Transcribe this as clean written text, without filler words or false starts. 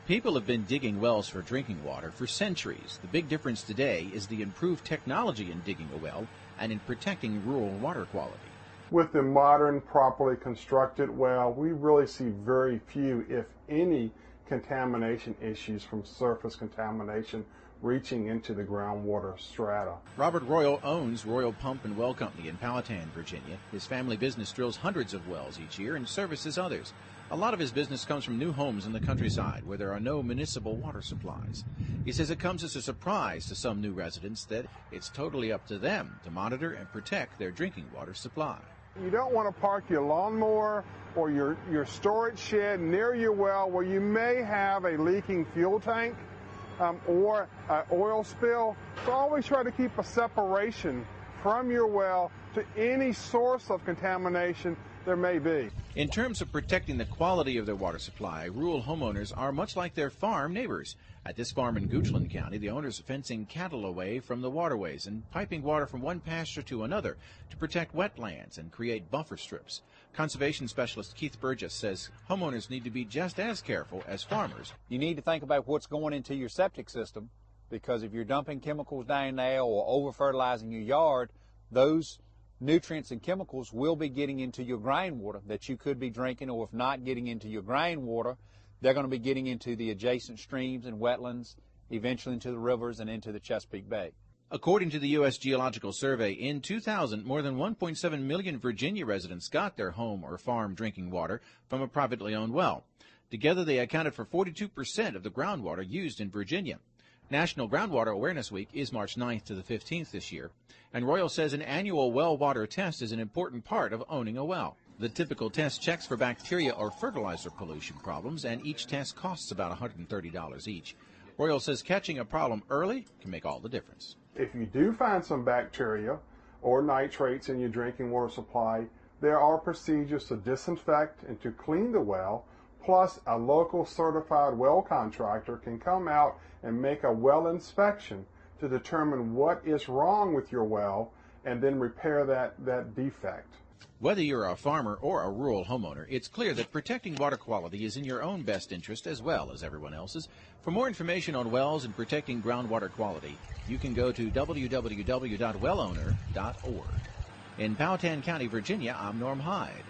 People have been digging wells for drinking water for centuries. The big difference today is the improved technology in digging a well and in protecting rural water quality. With the modern, properly constructed well, we really see very few, if any, contamination issues from surface contamination reaching into the groundwater strata. Robert Royal owns Royal Pump and Well Company in Powhatan, Virginia. His family business drills hundreds of wells each year and services others. A lot of his business comes from new homes in the countryside where there are no municipal water supplies. He says it comes as a surprise to some new residents that it's totally up to them to monitor and protect their drinking water supply. You don't want to park your lawnmower or your storage shed near your well where you may have a leaking fuel tank or an oil spill. So always try to keep a separation from your well to any source of contamination there may be. In terms of protecting the quality of their water supply, rural homeowners are much like their farm neighbors. At this farm in Goochland County, the owners are fencing cattle away from the waterways and piping water from one pasture to another to protect wetlands and create buffer strips. Conservation specialist Keith Burgess says homeowners need to be just as careful as farmers. You need to think about what's going into your septic system, because if you're dumping chemicals down there or over-fertilizing your yard, those nutrients and chemicals will be getting into your groundwater that you could be drinking, or if not getting into your groundwater, they're going to be getting into the adjacent streams and wetlands, eventually into the rivers and into the Chesapeake Bay. According to the U.S. Geological Survey, in 2000, more than 1.7 million Virginia residents got their home or farm drinking water from a privately owned well. Together, they accounted for 42% of the groundwater used in Virginia. National Groundwater Awareness Week is March 9th to the 15th this year, and Royal says an annual well water test is an important part of owning a well. The typical test checks for bacteria or fertilizer pollution problems, and each test costs about $130 each. Royal says catching a problem early can make all the difference. If you do find some bacteria or nitrates in your drinking water supply, there are procedures to disinfect and to clean the well, plus a local certified well contractor can come out and make a well inspection to determine what is wrong with your well and then repair that defect. Whether you're a farmer or a rural homeowner, it's clear that protecting water quality is in your own best interest as well as everyone else's. For more information on wells and protecting groundwater quality, you can go to www.wellowner.org. In Powhatan County, Virginia, I'm Norm Hyde.